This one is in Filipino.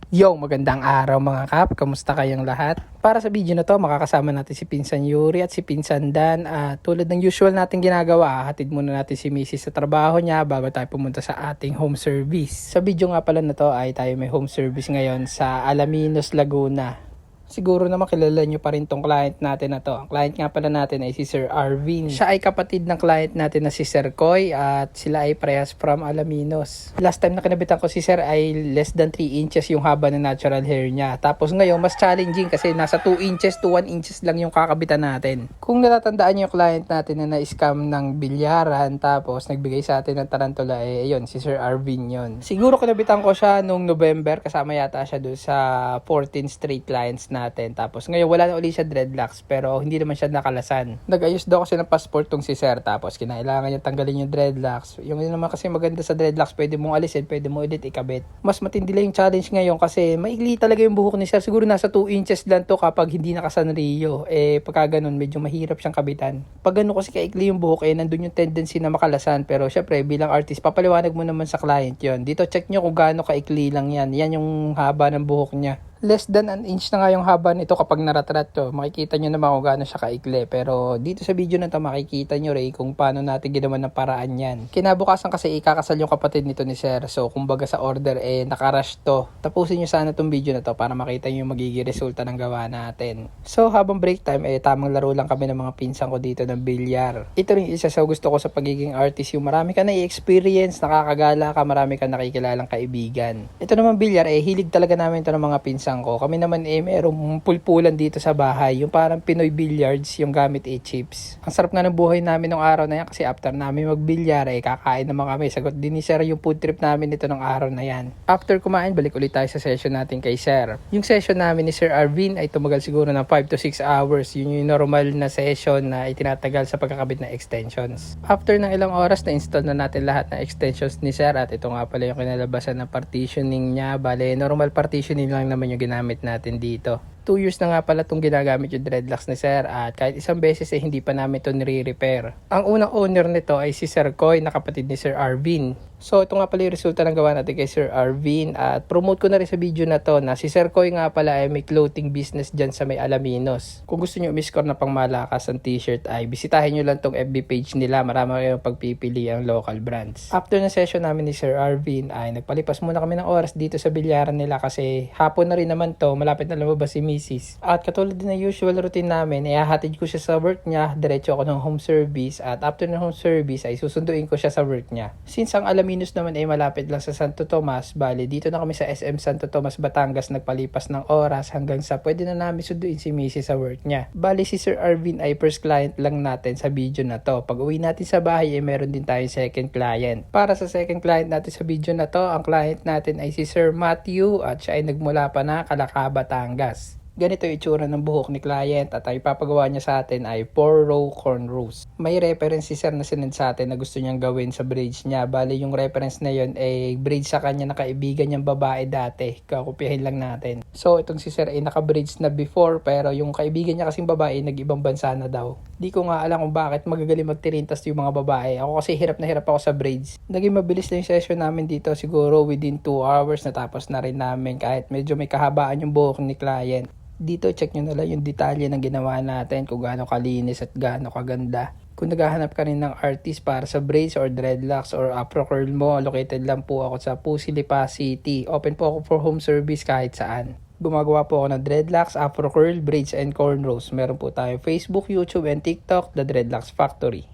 Yo, magandang araw mga kap. Kamusta kayong lahat? Para sa video na to, makakasama natin si Pinsan Yuri at si Pinsan Dan. Tulad ng usual natin ginagawa, hatid muna natin si Mrs. sa trabaho niya bago tayo pumunta sa ating home service. Sa video nga pala na to ay tayo may home service ngayon sa Alaminos, Laguna. Siguro naman kilala nyo pa rin tong client natin na to. Ang client nga pala natin ay si Sir Arvin. Siya ay kapatid ng client natin na si Sir Koy at sila ay parehas from Alaminos. Last time na kinabitan ko si Sir ay less than 3 inches yung haba ng natural hair niya. Tapos ngayon mas challenging kasi nasa 2 inches to 1 inches lang yung kakabitan natin. Kung natatandaan nyo yung client natin na na-scam ng bilyaran tapos nagbigay sa atin ng tarantula ayun si Sir Arvin yon. Siguro kinabitan ko siya nung November kasama yata siya doon sa 14 straight clients natin. Tapos ngayon wala na uli siya dreadlocks pero hindi naman siya nakalasan. Nag-ayos daw kasi ng passport tong si Sir tapos kinailangan niya tanggalin yung dreadlocks. Yung yun naman kasi maganda sa dreadlocks, pwede mong alisin, pwede mo ulit ikabit. Mas matindi lang yung challenge ngayon kasi maigli talaga yung buhok ni Sir. Siguro nasa 2 inches lang to kapag hindi nakasanriyo. Pagka ganun medyo mahirap siyang kabitan. Pag ganun kasi kaikli yung buhok nandun yung tendency na makalasan. Pero syempre bilang artist papaliwanag mo naman sa client yon. Dito check nyo kung gaano kaikli lang yan. Yan yung haba ng buhok niya. Less than an inch na nga yung haba nito kapag naratrat to. Makikita nyo naman kung gaano siya kaikli. Pero dito sa video na to makikita nyo rin kung paano natin ginawa ng paraan yan. Kinabukasan kasi ikakasal yung kapatid nito ni Sir. So kumbaga sa order nakarush to. Tapusin nyo sana tong video na to para makita nyo yung magiging resulta ng gawa natin. So habang break time tamang laro lang kami ng mga pinsan ko dito ng bilyar. Ito rin isa sa gusto ko sa pagiging artist. Yung marami ka na i-experience, nakakagala ka, marami ka nakikilalang kaibigan. Ito naman bilyar hilig talaga namin ito ng mga pinsan ko. Kami naman merong pulpulan dito sa bahay. Yung parang Pinoy billiards, yung gamit chips. Ang sarap nga ng buhay namin nung araw na yan kasi after namin magbilyar kakain naman kami. Sagot din ni Sir yung food trip namin nito nung araw na yan. After kumain, balik ulit tayo sa session natin kay Sir. Yung session namin ni Sir Arvin ay tumagal siguro ng 5 to 6 hours. Yun yung normal na session na itinatagal sa pagkakabit ng extensions. After ng ilang oras, na-install na natin lahat ng extensions ni Sir at ito nga pala yung kinalabasan ng partitioning niya. Bale, normal partitioning lang naman yung ginamit natin dito. 2 years na nga pala itong ginagamit yung dreadlocks ni Sir at kahit isang beses hindi pa namin ito nire-repair. Ang unang owner nito ay si Sir Koy na kapatid ni Sir Arvin. So ito nga pala yung resulta ng gawa natin kay Sir Arvin at promote ko na rin sa video na to na si Sir Koy nga pala ay may clothing business dyan sa may Alaminos. Kung gusto nyo umiscore na pang malakas ang t-shirt ay bisitahin nyo lang tong FB page nila. Marami kayong pagpipili ang local brands. After na session namin ni Sir Arvin ay nagpalipas muna kami ng oras dito sa bilyaran nila kasi hapon na rin naman to, malapit na lumabas si Mrs. At katulad din ng usual routine namin, ihahatid ko siya sa work niya, diretso ako ng home service at after ng home service ay susunduin ko siya sa work niya. Since ang Alaminos naman ay malapit lang sa Santo Tomas, bali dito na kami sa SM Santo Tomas, Batangas nagpalipas ng oras hanggang sa pwede na namin sunduin si Mrs. sa work niya. Bali si Sir Arvin ay first client lang natin sa video na to. Pag uwi natin sa bahay ay meron din tayong second client. Para sa second client natin sa video na to, ang client natin ay si Sir Matthew at siya ay nagmula pa na Calaca, Batangas. Ganito yung itsura ng buhok ni client at ang ipapagawa niya sa atin ay 4-row cornrows. May reference si Sir na sinend sa atin na gusto niyang gawin sa braids niya. Bali yung reference na yun braids sa kanya na kaibigan niyang babae dati. Kakopyahin lang natin. So itong si Sir ay naka-braids na before pero yung kaibigan niya kasing babae nag-ibang bansa na daw. Di ko nga alam kung bakit magagaling magtirintas yung mga babae. Ako kasi hirap na hirap ako sa braids. Naging mabilis na yung session namin dito. Siguro within 2 hours natapos na rin namin kahit medyo may kahabaan yung buhok ni client. Dito, check nyo na lang yung detalye ng ginawa natin kung gaano kalinis at gaano kaganda. Kung naghahanap ka rin ng artist para sa braids or dreadlocks or afro curl mo, located lang po ako sa Pusi, Lipa City. Open po ako for home service kahit saan. Gumagawa po ako ng dreadlocks, afro curl, braids and cornrows. Meron po tayo Facebook, YouTube and TikTok, The Dreadlocks Factory.